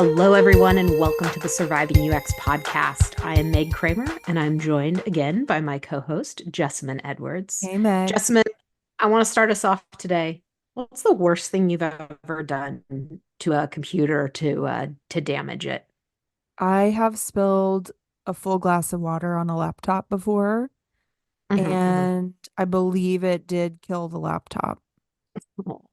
Hello, everyone, and welcome to the Surviving UX podcast. I am Meg Kramer, and I'm joined again by my co host, Jessamine Edwards. Hey Meg, Jessamine, I want to start us off today. What's the worst thing you've ever done to a computer to damage it? I have spilled a full glass of water on a laptop before, Mhm. and I believe it did kill the laptop.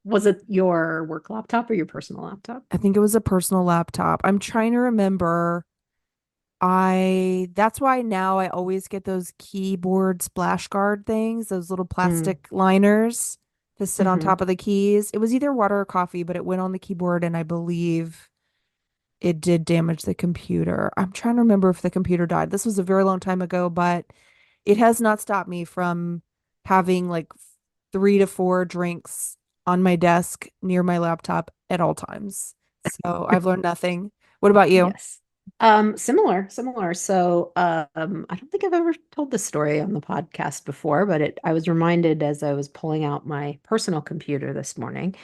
Was it your work laptop or your personal laptop? I think it was a personal laptop. I'm trying to remember. That's why now I always get those keyboard splash guard things, those little Mm. plastic liners to sit on Hmm. top of the keys. It was either water or coffee, but it went on the keyboard, and I believe it did damage the computer. I'm trying to remember if the computer died. This was a very long time ago, but it has not stopped me from having like 3 to 4 drinks on my desk near my laptop at all times. So I've learned nothing. What about you? Yes. Similar. So, I don't think I've ever told this story on the podcast before, but I was reminded as I was pulling out my personal computer this morning,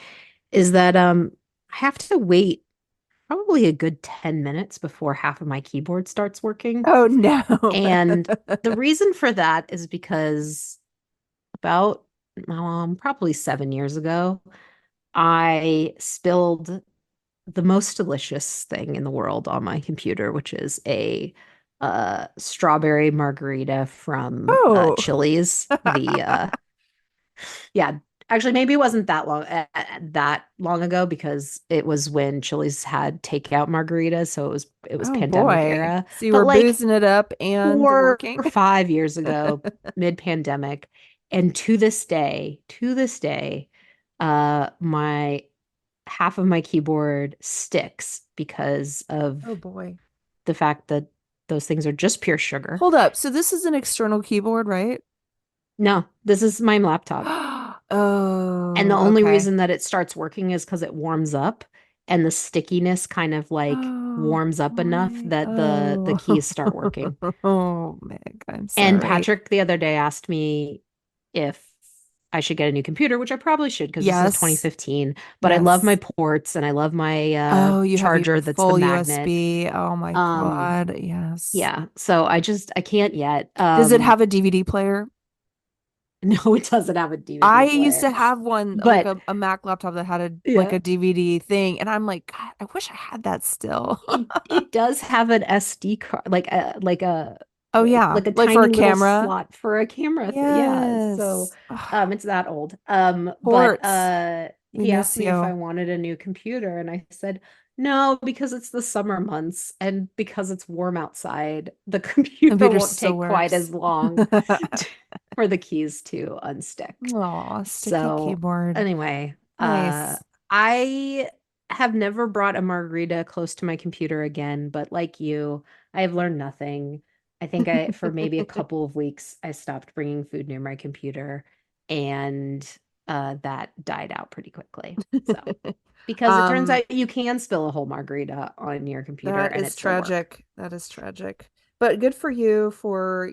is that I have to wait probably a good 10 minutes before half of my keyboard starts working. Oh no. And the reason for that is because about probably 7 years ago, I spilled the most delicious thing in the world on my computer, which is a strawberry margarita from Oh. Chili's. Yeah, actually, maybe it wasn't that long ago because it was when Chili's had takeout margaritas, so it was Oh pandemic boy. era. So you But were like boozing it up and four working. or 5 years ago, mid-pandemic, and to this day, my half of my keyboard sticks because of Oh boy. the fact that those things are just pure sugar. Hold up. So this is an external keyboard, right? No, this is my laptop. And the Oh, only okay. reason that it starts working is because it warms up and the stickiness kind of like Oh warms up enough boy. that the Oh. keys start working. Oh, Meg, I'm And sorry. Patrick the other day asked me if I should get a new computer, which I probably should because this is a Yes. 2015. But I love my Yes. ports and I love my Oh, you have your charger that's the full magnet. USB. Oh my Um, God. Yes. yeah, so I can't yet. Does it have a DVD player? No, it doesn't have a I DVD used player. to have one, like But a Mac laptop that had a yeah, DVD thing, and I'm like, God, I wish I had that still. it does have an SD card, Oh yeah, like a like for a tiny little camera. slot for a camera yeah, so Yes. Ugh, it's that old. But ports. We he miss asked me if I you. wanted a new computer and I said no because it's the summer months and because it's warm outside, the computer Computer won't still take quite works. as long to, for the keys to unstick. Aw, sticky So keyboard. anyway, Nice. I have never brought a margarita close to my computer again, but like you, I have learned nothing. I think for maybe a couple of weeks, I stopped bringing food near my computer, and that died out pretty quickly. So, because it turns Um, out you can spill a whole margarita on your computer that and is it still work. tragic. That is tragic. But good for you for,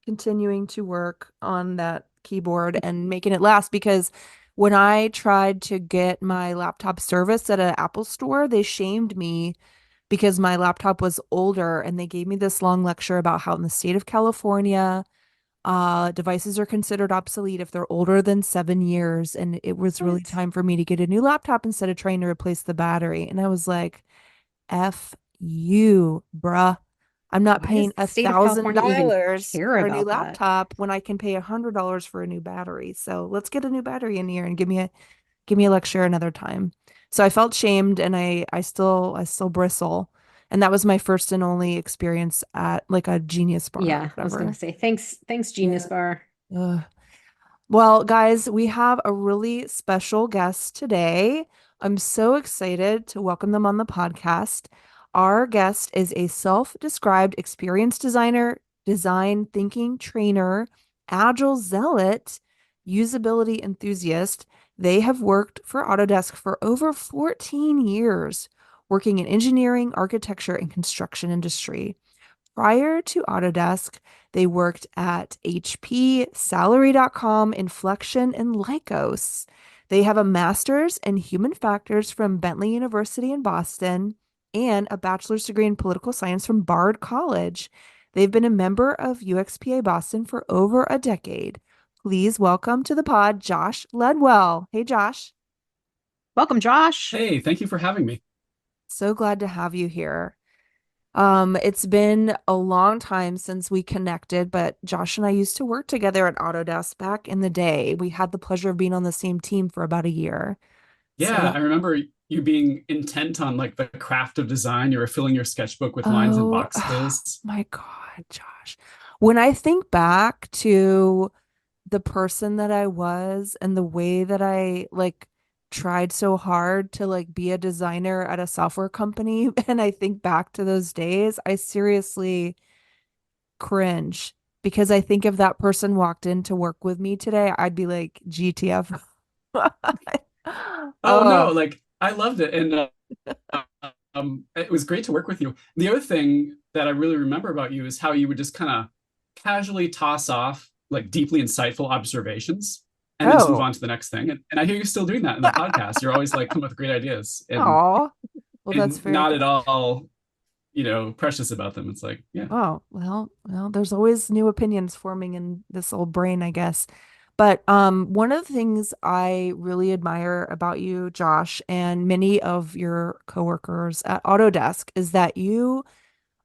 continuing to work on that keyboard and making it last because when I tried to get my laptop serviced at an Apple store, they shamed me because my laptop was older and they gave me this long lecture about how in the state of California, devices are considered obsolete if they're older than 7 years. And it was really What? time for me to get a new laptop instead of trying to replace the battery. And I was like, F you, bruh. I'm not Why does paying the a state of thousand California even dollars care for a new about that? laptop when I can pay $100 for a new battery. So let's get a new battery in here and give me a lecture another time. So I felt shamed and I still bristle. And that was my first and only experience at like a Genius Bar or Yeah, I was gonna whatever. say thanks, Genius Yeah. Bar. Ugh. Well, guys, we have a really special guest today. I'm so excited to welcome them on the podcast. Our guest is a self-described experience designer, design thinking trainer, agile zealot, usability enthusiast. They have worked for Autodesk for over 14 years, working in engineering, architecture, and construction industry. Prior to Autodesk, they worked at HP, Salary.com, Inflection, and Lycos. They have a master's in human factors from Bentley University in Boston and a bachelor's degree in political science from Bard College. They've been a member of UXPA Boston for over a decade. Please welcome to the pod, Josh Ledwell. Hey, Josh. Welcome, Josh. Hey, thank you for having me. So glad to have you here. It's been a long time since we connected, but Josh and I used to work together at Autodesk back in the day. We had the pleasure of being on the same team for about a year. So Yeah, that, I remember you being intent on like the craft of design. You were filling your sketchbook with lines and oh, boxes. my God, Josh. When I think back to the person that I was and the way that I like tried so hard to like be a designer at a software company, and I think back to those days, I seriously cringe because I think if that person walked in to work with me today, I'd be like, GTF. Oh no, Oh, like I loved it. And it was great to work with you. The other thing that I really remember about you is how you would just kind of casually toss off like deeply insightful observations and then just move oh, on to the next thing. And I hear you still doing that in the podcast. You're always like coming up with great ideas oh. Well, that's and very not at kind. all, precious about them. It's like, yeah. Oh, well, there's always new opinions forming in this old brain, I guess. But one of the things I really admire about you, Josh, and many of your coworkers at Autodesk is that you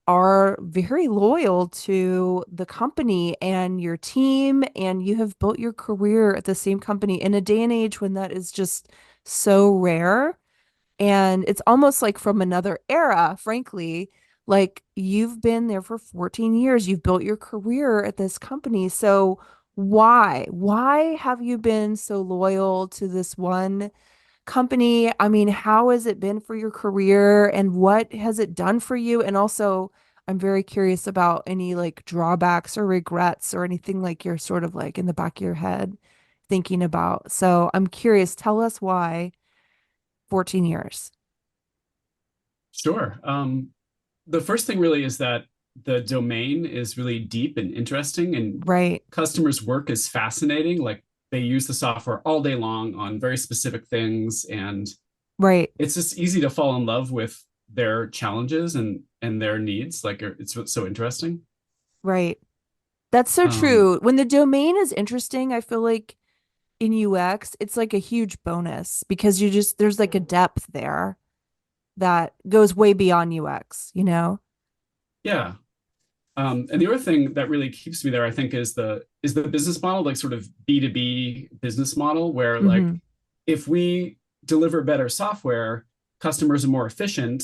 are very loyal to the company and your team, and you have built your career at the same company in a day and age when that is just so rare. And it's almost like from another era, frankly. Like you've been there for 14 years, you've built your career at this company. So why? Why have you been so loyal to this one company? I mean, how has it been for your career and what has it done for you? And also, I'm very curious about any like drawbacks or regrets or anything like you're sort of like in the back of your head thinking about. So I'm curious, tell us why 14 years. Sure. The first thing really is that the domain is really deep and interesting, and Right, customers' work is fascinating. Like they use the software all day long on very specific things, and right, it's just easy to fall in love with their challenges and their needs. Like it's so interesting. right. That's so Um, true. When the domain is interesting, I feel like in UX, it's like a huge bonus because you just, there's like a depth there that goes way beyond UX, you know? yeah. And the other thing that really keeps me there, I think, is the business model, like sort of B2B business model, where like Hmm. if we deliver better software, customers are more efficient.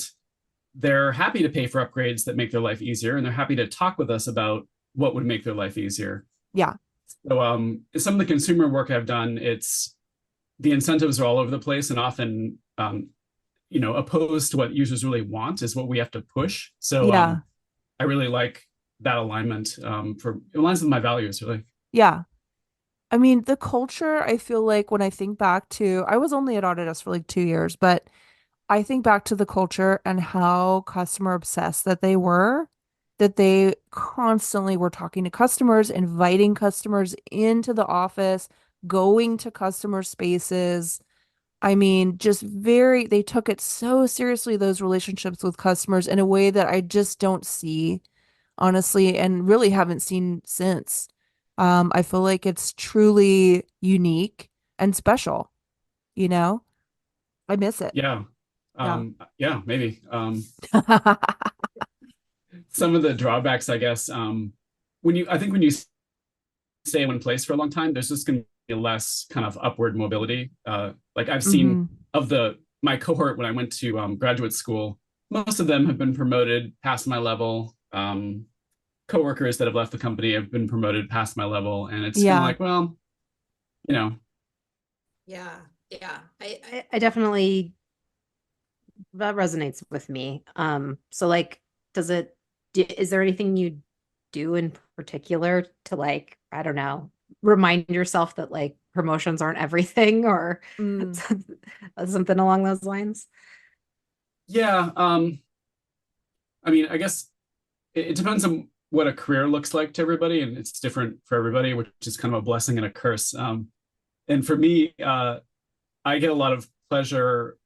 They're happy to pay for upgrades that make their life easier, and they're happy to talk with us about what would make their life easier. Yeah, So some of the consumer work I've done, it's the incentives are all over the place and often opposed to what users really want is what we have to push. So yeah, I really like that alignment for it aligns with my values really. yeah. I mean, the culture, I feel like when I think back to, I was only at Autodesk for like 2 years, but I think back to the culture and how customer obsessed that they were, that they constantly were talking to customers, inviting customers into the office, going to customer spaces. I mean, just very, they took it so seriously, those relationships with customers in a way that I just don't see, honestly, and really haven't seen since. I feel like it's truly unique and special, you know? I miss it. Yeah. Yeah. Yeah, maybe. Some of the drawbacks, I guess, when you stay in one place for a long time, there's just going to be less kind of upward mobility. Like I've seen Hmm. of the my cohort when I went to graduate school, most of them have been promoted past my level. Coworkers that have left the company have been promoted past my level, and it's kind of Yeah. like, well, you know, Yeah, yeah. I definitely that resonates with me. So like, does it, is there anything you do in particular to like, I don't know, remind yourself that like promotions aren't everything or Mm. something along those lines? yeah. I mean, I guess it depends on what a career looks like to everybody, and it's different for everybody, which is kind of a blessing and a curse. And for me, I get a lot of pleasure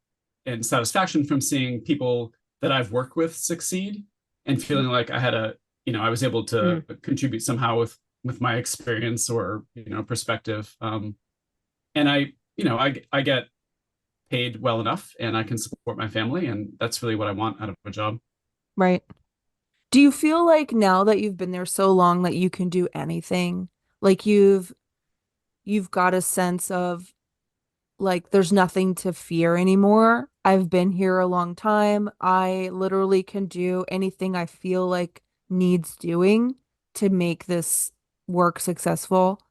and satisfaction from seeing people that I've worked with succeed, and feeling like I had I was able to contribute somehow with my experience or, perspective. And I get paid well enough and I can support my family, and that's really what I want out of a job. Right. Do you feel like now that you've been there so long that you can do anything? Like you've got a sense of like there's nothing to fear anymore. I've been here a long time. I literally can do anything I feel like needs doing to make this work successful.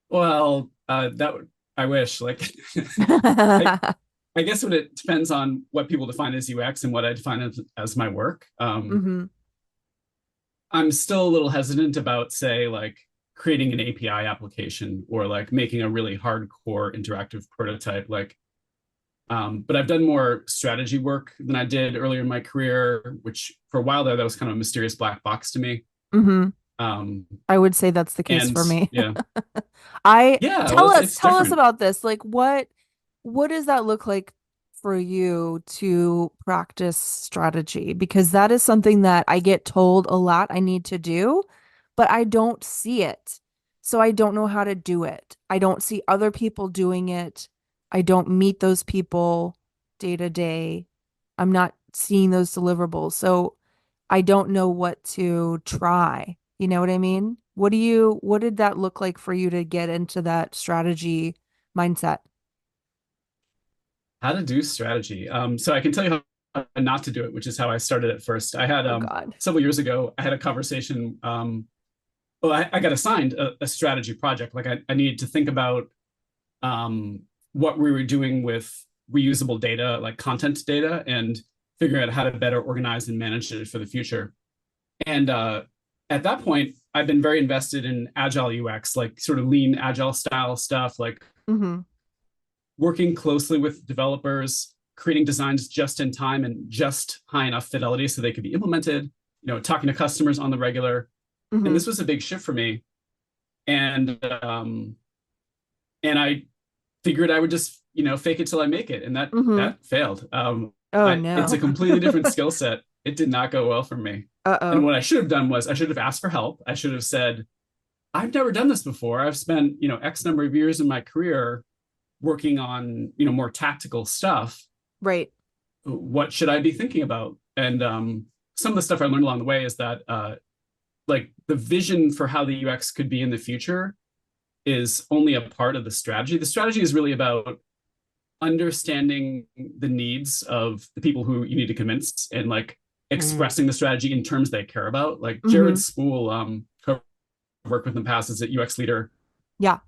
Well, I wish, like, I, I guess what it depends on what people define as UX and what I define as my work. hmm I'm still a little hesitant about, say, like creating an API application or like making a really hardcore interactive prototype. But I've done more strategy work than I did earlier in my career, which for a while there, that was kind of a mysterious black box to me. hmm Um, I would say that's the case and for me. yeah, I yeah, well, tell us it's tell us different. about this. Like what does that look like for you to practice strategy? Because that is something that I get told a lot I need to do, but I don't see it. So I don't know how to do it. I don't see other people doing it. I don't meet those people day to day. I'm not seeing those deliverables. So I don't know what to try. You know what I mean? What did that look like for you to get into that strategy mindset? How to do strategy. So I can tell you how not to do it, which is how I started at first. I had Oh God. several years ago, I had a conversation. Well, I got assigned a strategy project. Like I needed to think about what we were doing with reusable data, like content data, and figuring out how to better organize and manage it for the future. And at that point, I've been very invested in agile UX, like sort of lean agile style stuff, like Mm-hmm. working closely with developers, creating designs just in time and just high enough fidelity so they could be implemented, talking to customers on the regular. And Mm-hmm. this was a big shift for me. And and I figured I would just, fake it till I make it. And Mm-hmm. that failed. Oh It's a no. completely different skill set. It did not go well for me. And Uh-oh. what I should have done was I should have asked for help. I should have said, I've never done this before. I've spent, X number of years in my career working on, more tactical stuff. Right. What should I be thinking about? And some of the stuff I learned along the way is that like the vision for how the UX could be in the future is only a part of the strategy. The strategy is really about understanding the needs of the people who you need to convince and like Mm. expressing the strategy in terms they care about. Like Mm-hmm. Jared Spool, who I've worked with in the past, is a UX leader Yeah.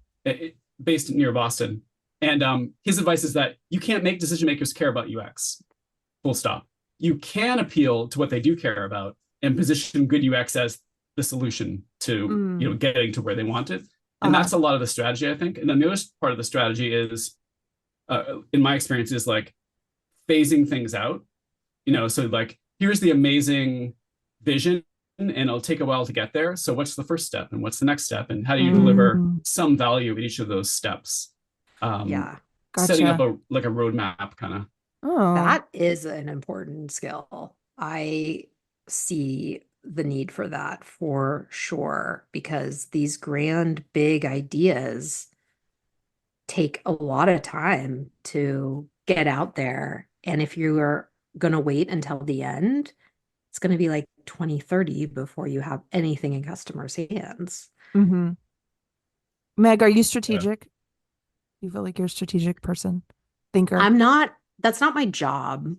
based near Boston. And his advice is that you can't make decision makers care about UX, full stop. You can appeal to what they do care about and position good UX as the solution to Mm. getting to where they want it. And Uh-huh. that's a lot of the strategy, I think. And then the other part of the strategy is, in my experience, is like phasing things out. So like here's the amazing vision, and it'll take a while to get there. So what's the first step, and what's the next step, and how do you deliver Mm. some value at each of those steps? Um, Yeah, Setting up Gotcha. a roadmap, kind of. Oh. that is an important skill. I see the need for that for sure because these grand, big ideas take a lot of time to get out there. And if you are going to wait until the end, it's going to be like 2030 before you have anything in customers' hands. Mm-hmm. Meg, are you Yeah. strategic? You feel like you're a strategic person, thinker? I'm not, that's not my job.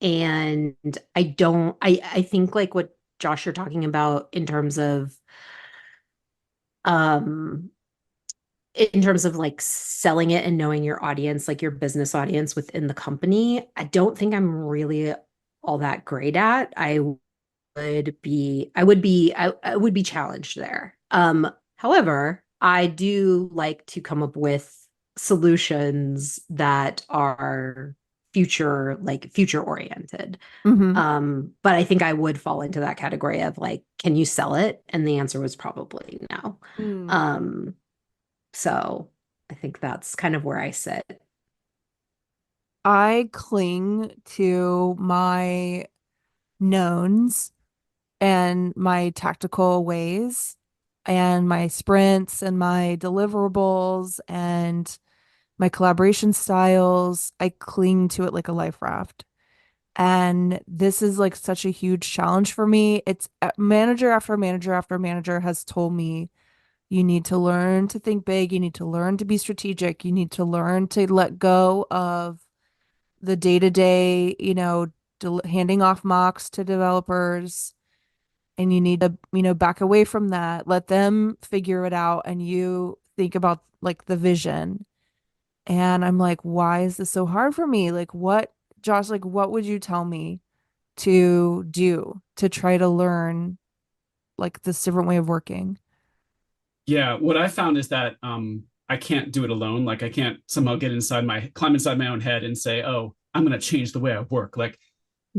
And I think like what Josh you're talking about um in terms of like selling it and knowing your audience, like your business audience within the company, I don't think I'm really all that great at. I would be challenged there. However, I do like to come up with solutions that are future oriented. Mm-hmm. But I think I would fall into that category of like, can you sell it? And the answer was probably no. Mm. Um, so I think that's kind of where I sit. I cling to my knowns and my tactical ways and my sprints and my deliverables and my collaboration styles. I cling to it like a life raft. And this is like such a huge challenge for me. It's manager after manager after manager has told me you need to learn to think big, you need to learn to be strategic, you need to learn to let go of the day-to-day, handing off mocks to developers, and you need to, back away from that, let them figure it out, and you think about like the vision. And I'm like, why is this so hard for me? Like, what, Josh, like, what would you tell me to do to try to learn like this different way of working? Yeah, what I found is that I can't do it alone. Like I can't somehow climb inside my own head and say, "Oh, I'm going to change the way I work." Like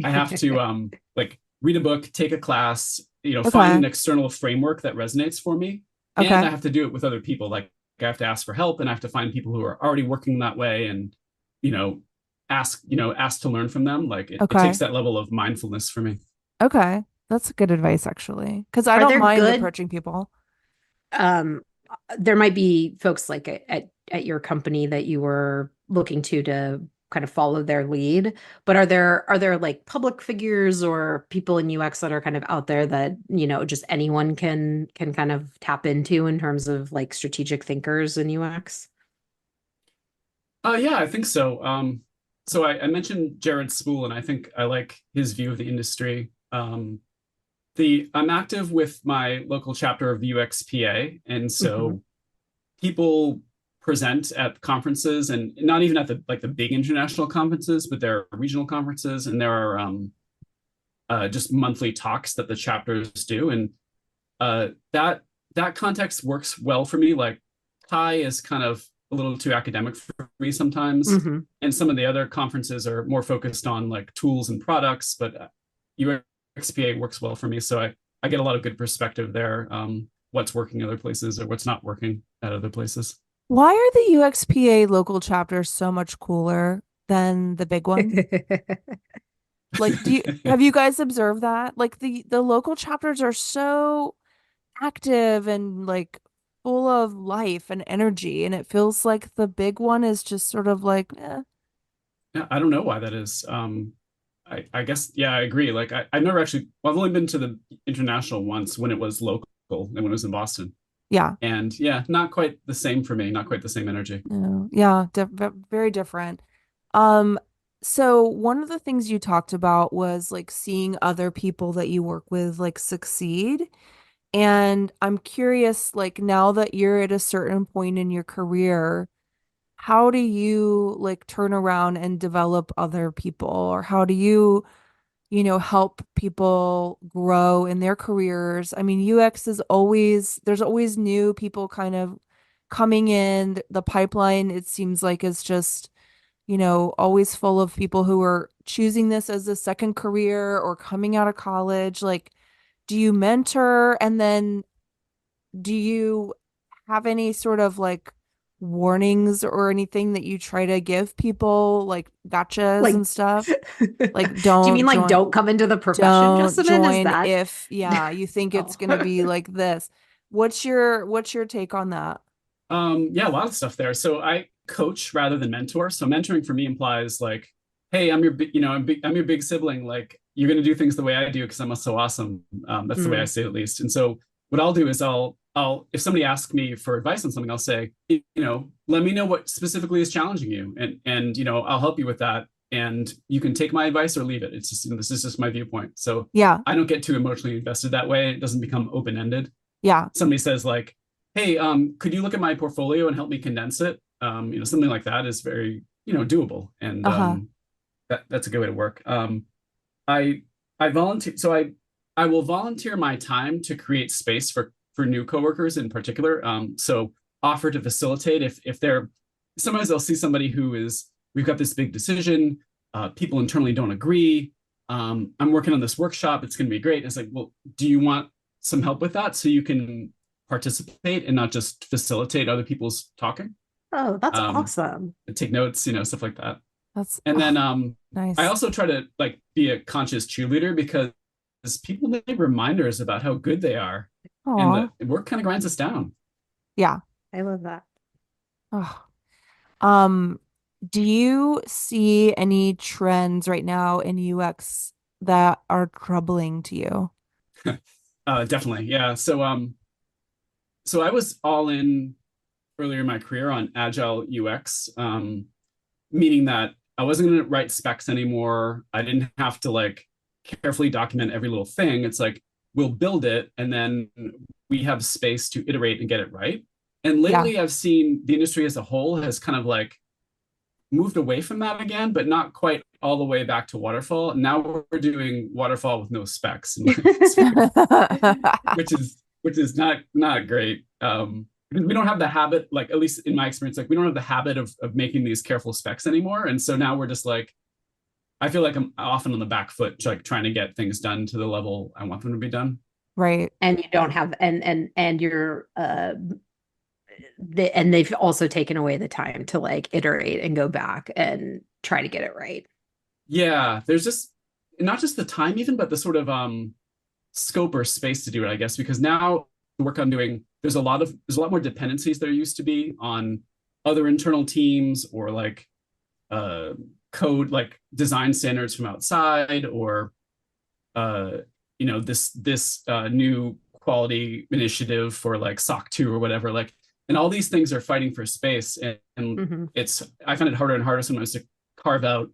I have to like read a book, take a class, find Okay. an external framework that resonates for me, and I Okay. have to do it with other people. Like I have to ask for help, and I have to find people who are already working that way, and you know, ask to learn from them. Like it takes Okay. that level of mindfulness for me. Okay. That's good advice, actually, because I Are don't there mind good approaching people. um there might be folks like at your company that you were looking to kind of follow their lead, but are there like public figures or people in UX that are kind of out there that, just anyone can kind of tap into in terms of like strategic thinkers in UX? Yeah, I think so. So I mentioned Jared Spool, and I think I like his view of the industry. I'm active with my local chapter of the UXPA, and Hmm. so people present at conferences, and not even at the big international conferences, but there are regional conferences, and there are just monthly talks that the chapters do, and that context works well for me. Like Thai is kind of a little too academic for me sometimes, Hmm. and some of the other conferences are more focused on like tools and products. But UXPA works well for me, so I get a lot of good perspective there. What's working other places or what's not working at other places. Why are the UXPA local chapters so much cooler than the big ones? Like, have you guys observed that? Like the local chapters are so active and like full of life and energy, and it feels like the big one is just sort of like, eh. Yeah, I don't know why that is. I guess, yeah, I agree. Like I've never actually, well, I've only been to the international once when it was local and when it was in Boston. Yeah. And yeah, not quite the same for me, not quite the same energy. No, yeah, very different. Um, so one of the things you talked about was like seeing other people that you work with like succeed. And I'm curious, like now that you're at a certain point in your career, how do you like turn around and develop other people? Or how do you, help people grow in their careers? I mean, UX is always, there's always new people kind of coming in. The pipeline, it seems like, is just, always full of people who are choosing this as a second career or coming out of college. Like, do you mentor? And then do you have any sort of like warnings or anything that you try to give people, like gotchas Like, and stuff? Like, do you mean like don't come into the profession, don't Jessamine? Is join that? if, yeah, you think it's Oh. gonna be like this. What's your take on that? Yeah, a lot of stuff there. So I coach rather than mentor. So mentoring for me implies like, hey, I'm your I'm your big sibling. Like you're gonna do things the way I do because I'm so awesome. That's the way I Mm. say it, at least. And so what I'll do is I'll if somebody asks me for advice on something, I'll say, let me know what specifically is challenging you, and I'll help you with that. And you can take my advice or leave it. It's just this is just my viewpoint. So Yeah, I don't get too emotionally invested that way. It doesn't become open ended. yeah, Somebody says like, "Hey, could you look at my portfolio and help me condense it?" Something like that is very, doable, and uh-huh. that's a good way to work. I I volunteer, so I will volunteer my time to create space for new coworkers in particular. So offer to facilitate if they're sometimes they'll see somebody who is we've got this big decision, people internally don't agree. I'm working on this workshop. It's going to be great. And it's like, well, do you want some help with that so you can participate and not just facilitate other people's talking, Oh, that's um, awesome. take notes, stuff like that. That's And then I nice. also try to like be a conscious cheerleader because people need reminders about how good they are, and Aw. the work kind of grinds us down. Yeah. I love that. Oh. Um, do you see any trends right now in UX that are troubling to you? Definitely, yeah. So I was all in earlier in my career on agile UX, meaning that I wasn't going to write specs anymore. I didn't have to like carefully document every little thing. It's like we'll build it and then we have space to iterate and get it right. And Yeah. lately I've seen the industry as a whole has kind of like moved away from that again, but not quite all the way back to waterfall. Now we're doing waterfall with no specs, which is not great. We don't have the habit, like at least in my experience, like we don't have the habit of making these careful specs anymore. And so now we're just like, I feel like I'm often on the back foot, like trying to get things done to the level I want them to be done. Right. And you don't have and you're and they've also taken away the time to like iterate and go back and try to get it right. Yeah, there's just not just the time even, but the sort of scope or space to do it, I guess, because now the work I'm doing, there's a lot more dependencies there used to be on other internal teams or like uh code like design standards from outside or uh this new quality initiative for like SOC 2 or whatever, like, and all these things are fighting for space, and Mm-hmm. it's I find it harder and harder sometimes to carve out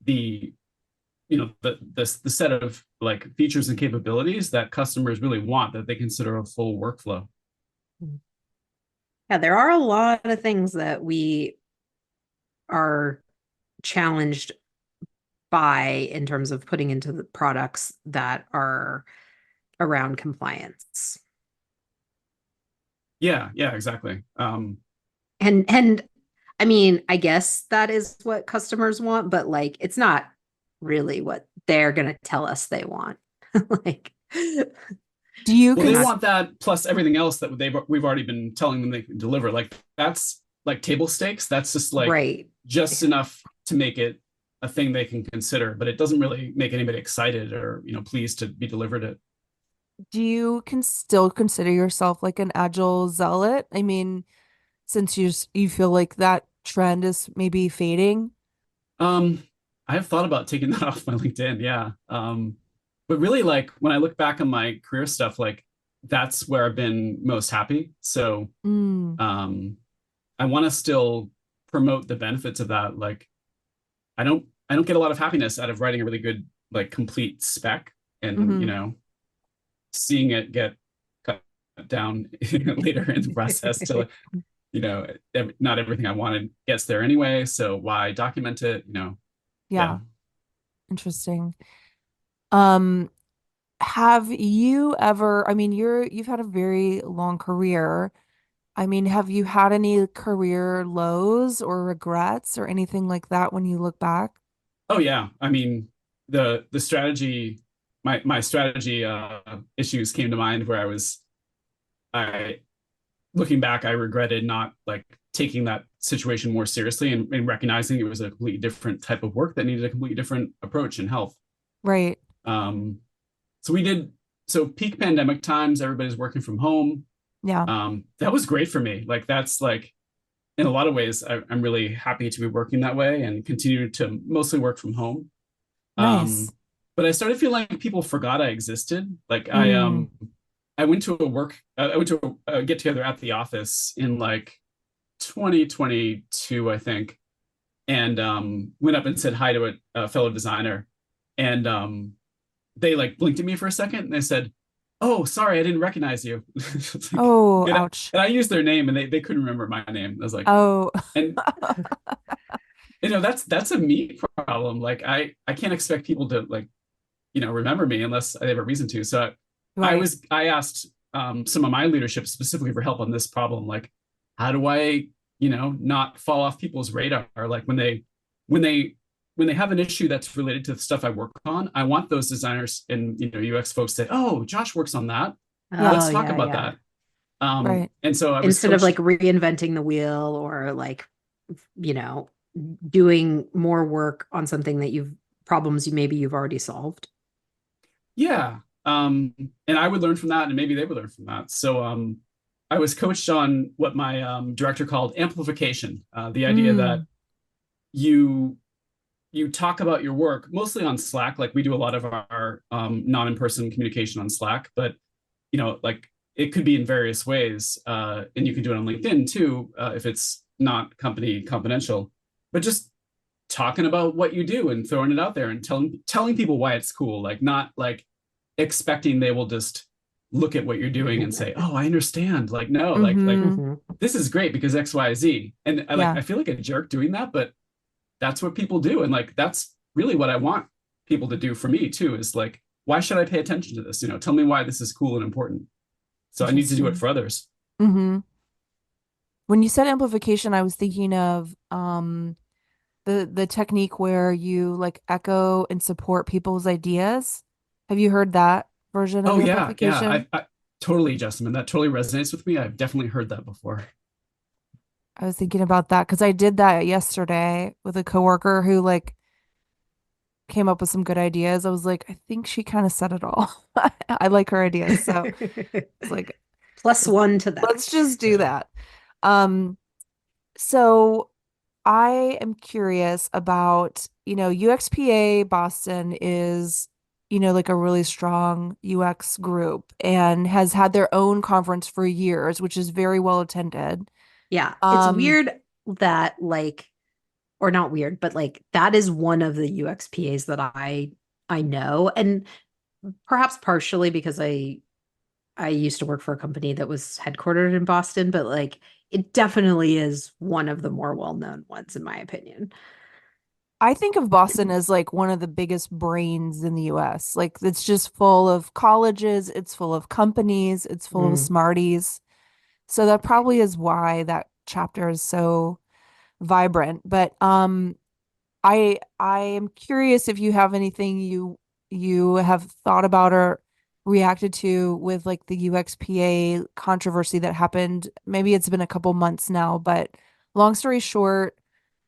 the the set of like features and capabilities that customers really want that they consider a full workflow. Yeah, there are a lot of things that we are challenged by in terms of putting into the products that are around compliance. Yeah, exactly. And I mean, I guess that is what customers want, but like it's not really what they're going to tell us they want. Like Do you Well, they cons want that plus everything else that we've already been telling them they can deliver. Like that's like table stakes. That's just like right. just enough to make it a thing they can consider, but it doesn't really make anybody excited or pleased to be delivered it. do you can still consider yourself like an agile zealot? I mean, since you feel like that trend is maybe fading. Um, I have thought about taking that off my LinkedIn, yeah. But really, like when I look back on my career stuff, like that's where I've been most happy. So Mm, um, I want to still promote the benefits of that. Like I don't get a lot of happiness out of writing a really good like complete spec and hmm. seeing it get cut down later in the process to like, not everything I wanted gets there anyway. So why document it? Yeah. Yeah, interesting. Um, have you ever, I mean, you've had a very long career. I mean, have you had any career lows or regrets or anything like that when you look back? Oh yeah. I mean, the strategy, my strategy issues came to mind where I looking back, I regretted not like taking that situation more seriously and recognizing it was a completely different type of work that needed a completely different approach in health. Right. Um, so we did so peak pandemic times, everybody's working from home. Yeah. That was great for me. Like that's like in a lot of ways, I'm really happy to be working that way and continue to mostly work from home. Nice. But I started feeling like people forgot I existed. Like Mm. I went to I went to a get together at the office in like 2022, I think, and went up and said hi to a fellow designer, and they like blinked at me for a second and they said, "Oh, sorry, I didn't recognize you." Like, Oh, and ouch. I used their name and they couldn't remember my name. I was like, Oh, and that's a me problem. Like I can't expect people to like remember me unless they have a reason to. So right. I asked some of my leadership specifically for help on this problem. Like, how do I not fall off people's radar? Like when they have an issue that's related to the stuff I work on, I want those designers and UX folks to say, "Oh, Josh works on that. Yeah. Oh, Let's talk yeah, about yeah. that." Right. And so I was Instead of like coached. reinventing the wheel or like, you know, doing more work on something that problems you've already solved. Yeah. And I would learn from that, and maybe they would learn from that. So I was coached on what my director called amplification, the idea that you talk about your work mostly on Slack. Like we do a lot of our non-in-person communication on Slack, but like it could be in various ways. And you can do it on LinkedIn too, if it's not company confidential, but just talking about what you do and throwing it out there and telling people why it's cool, like not like expecting they will just look at what you're doing and say, "Oh, I understand." Like, no, like this is great because X, Y, Z. And I feel like a jerk doing that, but that's what people do. And like, that's really what I want people to do for me too, is like, why should I pay attention to this? Tell me why this is cool and important. So I need to do it for others. When you said amplification, I was thinking of the technique where you like echo and support people's ideas. Have you heard that version of amplification? Yeah. I totally, Justin. That totally resonates with me. I've definitely heard that before. I was thinking about that because I did that yesterday with a coworker who like came up with some good ideas. I was like, I think she kind of said it all. I like her ideas. So it's like +1 to that. Let's just do that. So I am curious about, UXPA Boston is, like a really strong UX group and has had their own conference for years, which is very well attended. Yeah. It's weird that or not weird, but like that is one of the UXPAs that I know. And perhaps partially because I used to work for a company that was headquartered in Boston, but like it definitely is one of the more well-known ones in my opinion. I think of Boston as like one of the biggest brains in the US. Like it's just full of colleges, it's full of companies, it's full of smarties. So that probably is why that chapter is so vibrant. But I am curious if you have anything you have thought about or reacted to with like the UXPA controversy that happened. Maybe it's been a couple months now, but long story short,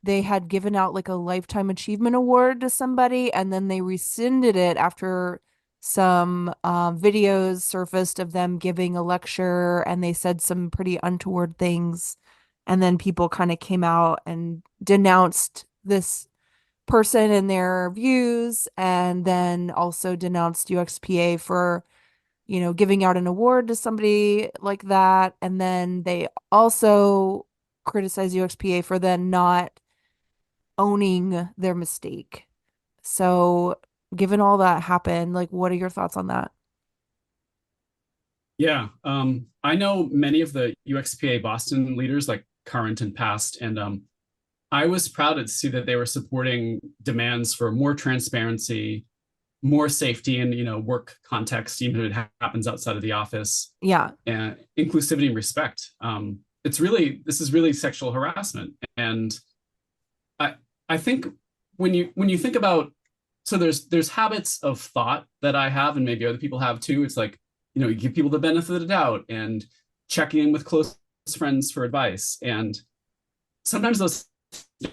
they had given out like a lifetime achievement award to somebody and then they rescinded it after some videos surfaced of them giving a lecture and they said some pretty untoward things. And then people kind of came out and denounced this person and their views and then also denounced UXPA for giving out an award to somebody like that. And then they also criticized UXPA for then not owning their mistake. So, given all that happened, like, what are your thoughts on that? Yeah. I know many of the UXPA Boston leaders, like current and past, and I was proud to see that they were supporting demands for more transparency, more safety in work context, even if it happens outside of the office. Yeah. And inclusivity and respect. This is really sexual harassment. And I think when you think about, so there's habits of thought that I have and maybe other people have too. It's like, you give people the benefit of the doubt and checking in with close friends for advice. And sometimes those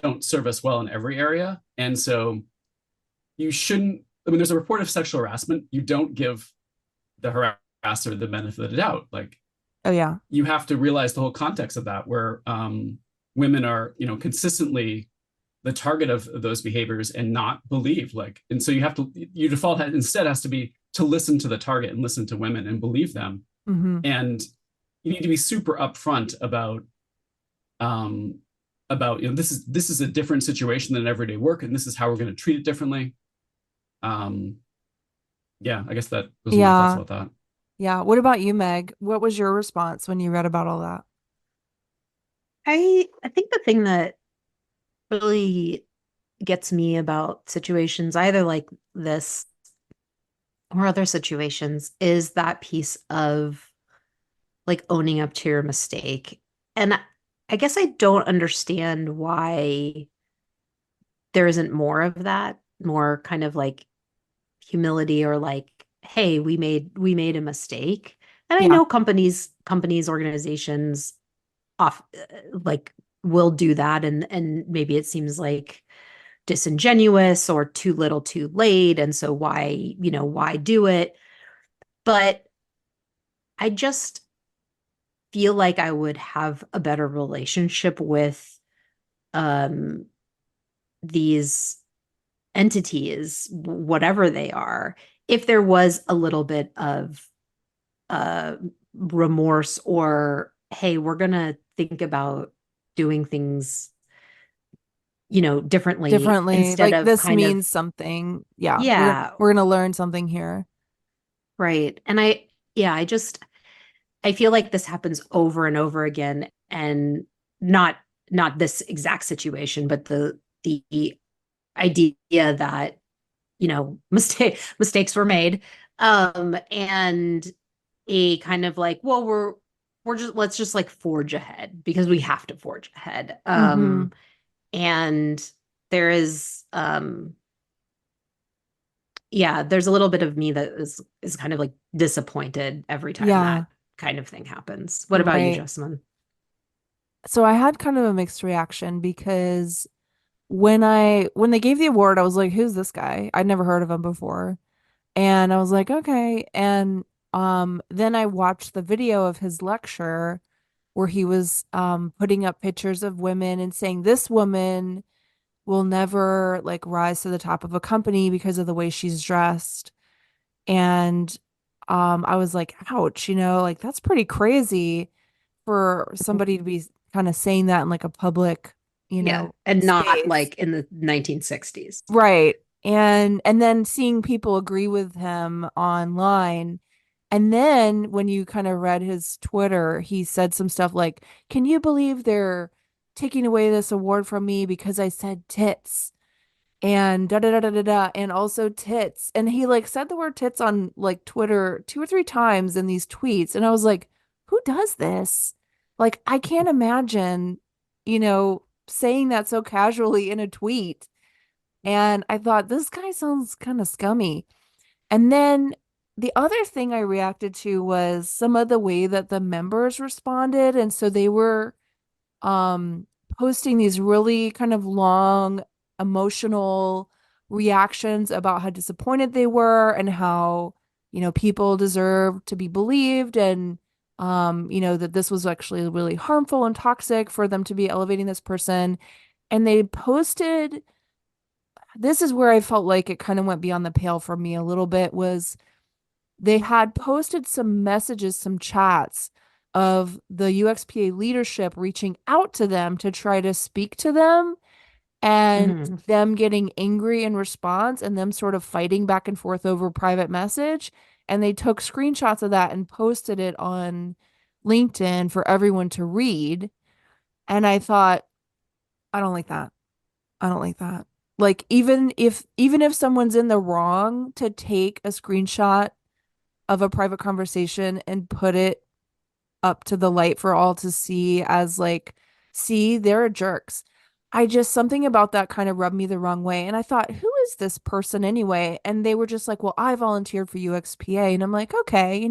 don't serve us well in every area. And so you shouldn't, when there's a report of sexual harassment, you don't give the harasser the benefit of the doubt. Like, oh yeah, you have to realize the whole context of that, where women are, consistently the target of those behaviors and not believe. Like, and so your default instead has to be to listen to the target and listen to women and believe them. And you need to be super upfront about this is a different situation than everyday work, and this is how we're going to treat it differently. Yeah, I guess those are my thoughts about that. Yeah. What about you, Meg? What was your response when you read about all that? I think the thing that really gets me about situations either like this or other situations is that piece of like owning up to your mistake. And I guess I don't understand why there isn't more of that, more kind of like humility or like, hey, we made a mistake. And I know companies, organizations off like will do that, and maybe it seems like disingenuous or too little too late, and so why do it? But I just feel like I would have a better relationship with um these entities, whatever they are, if there was a little bit of uh remorse, or hey, we're gonna think about doing things differently, Differently. instead Like of this kind of, means something. Yeah, yeah, we're gonna learn something here. right. And yeah, I feel like this happens over and over again, and not not this exact situation, but the idea that mistakes were made, and a kind of like, well, we're just, let's just like forge ahead because we have to forge ahead. Mm-hmm. And there is yeah, there's a little bit of me that is kind of like disappointed every time Yeah, that kind of thing happens. What about you, right. Jessamine? So I had kind of a mixed reaction because when they gave the award, I was like, who's this guy? I'd never heard of him before. And I was like, okay. And then I watched the video of his lecture where he was putting up pictures of women and saying this woman will never like rise to the top of a company because of the way she's dressed. And I was like, ouch, like that's pretty crazy for somebody to be kind of saying that in like a public, Yeah, and not space. like in the 1960s. Right. And then seeing people agree with him online. And then when you kind of read his Twitter, he said some stuff like, "Can you believe they're taking away this award from me because I said tits?" And da da da da da da, and also tits. And he like said the word tits on like Twitter 2 or 3 times in these tweets. And I was like, who does this? Like, I can't imagine, saying that so casually in a tweet. And I thought, this guy sounds kind of scummy. And then the other thing I reacted to was some of the way that the members responded. And so they were um posting these really kind of long emotional reactions about how disappointed they were and how people deserve to be believed, and that this was actually really harmful and toxic for them to be elevating this person. And they posted, this is where I felt like it kind of went beyond the pale for me a little bit, was they had posted some messages, some chats of the UXPA leadership reaching out to them to try to speak to them, and Mhm. them getting angry in response and them sort of fighting back and forth over private message. And they took screenshots of that and posted it on LinkedIn for everyone to read. And I thought, I don't like that. I don't like that. Like even if someone's in the wrong, to take a screenshot of a private conversation and put it up to the light for all to see as like, see, they're jerks. I just, something about that kind of rubbed me the wrong way. And I thought, who is this person anyway? And they were just like, well, I volunteered for UXPA. And I'm like, okay,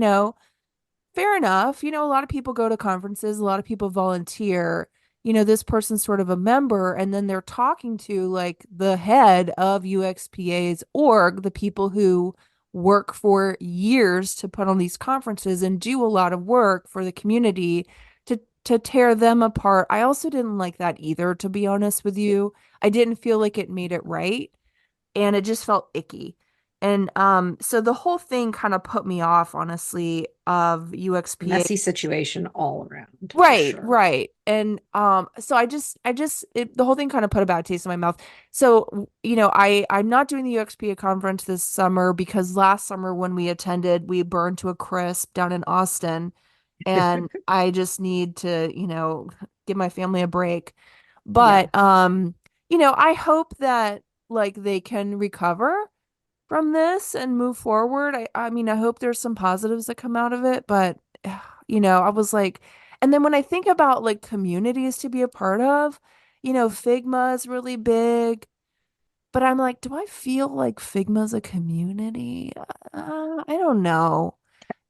fair enough. A lot of people go to conferences, a lot of people volunteer. This person's sort of a member, and then they're talking to like the head of UXPA's org, the people who work for years to put on these conferences and do a lot of work for the community to tear them apart. I also didn't like that either, to be honest with you. I didn't feel like it made it right, and it just felt icky. And so the whole thing kind of put me off, honestly, of UXPA. Messy situation all around, for Right, sure. right. And so the whole thing kind of put a bad taste in my mouth. So, I'm not doing the UXPA conference this summer because last summer when we attended, we burned to a crisp down in Austin, and I just need to, give my family a break. Yeah. But I hope that like they can recover from this and move forward. I mean, I hope there's some positives that come out of it, but I was like, and then when I think about like communities to be a part of, Figma is really big, but I'm like, do I feel like Figma's a community? I don't know.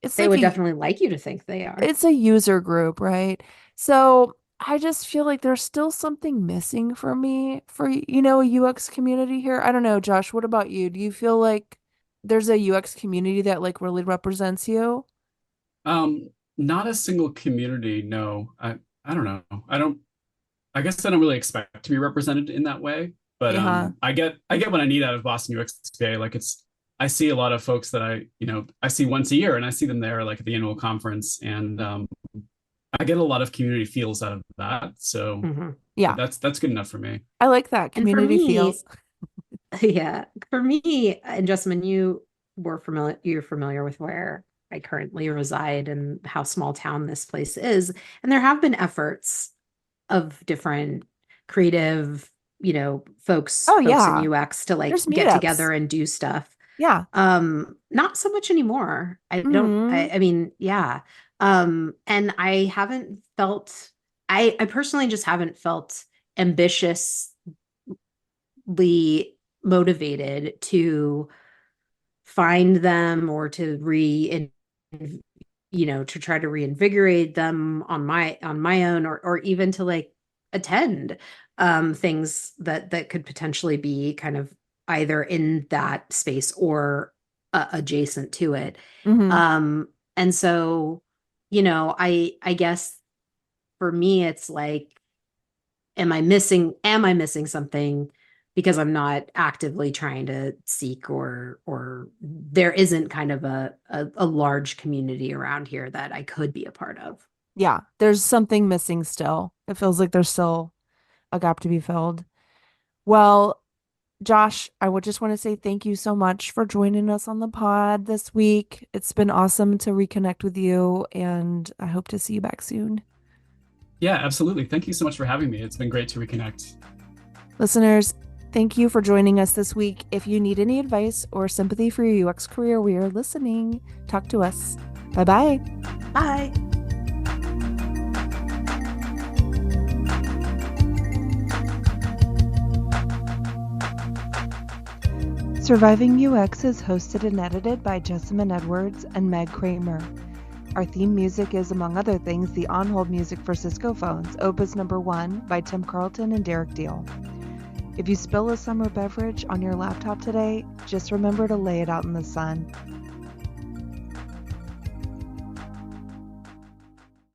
It's They like would definitely like you to think they are. it's a user group, right? So I just feel like there's still something missing for me for, a UX community here. I don't know, Josh, what about you? Do you feel like there's a UX community that like really represents you? Um, Not a single community, no. I don't know. I guess I don't really expect to be represented in that way, but Yeah. I get what I need out of Boston UXPA. Like I see a lot of folks that I see once a year, and I see them there like at the annual conference, and I get a lot of community feels out of that. So Mhm. Yeah. that's good enough for me. I like that. And for Community me, feels. yeah, for me, and Jessamine, you're familiar with where I currently reside and how small town this place is. And there have been efforts of different creative, Oh folks in yeah. UX to like There's get meetups. together and do stuff. Yeah. Not so much anymore. I don't, Hmm. I mean, yeah. And I haven't felt, I personally just haven't felt ambitiously motivated to find them or to to try to reinvigorate them on my own, or even to like attend things that could potentially be kind of either in that space or adjacent to it. Hmm. And so, I guess for me it's like, am I missing something because I'm not actively trying to seek, or there isn't kind of a large community around here that I could be a part of. Yeah. There's something missing still. It feels like there's still a gap to be filled. Well, Josh, I would just want to say thank you so much for joining us on the pod this week. It's been awesome to reconnect with you, and I hope to see you back soon. Yeah, absolutely. Thank you so much for having me. It's been great to reconnect. Listeners, thank you for joining us this week. If you need any advice or sympathy for your UX career, we are listening. Talk to us. Bye-bye. Bye. Surviving UX is hosted and edited by Jessamine Edwards and Meg Kramer. Our theme music is, among other things, the on-hold music for Cisco Phones, Opus No. 1 by Tim Carlton and Derek Deal. If you spill a summer beverage on your laptop today, just remember to lay it out in the sun.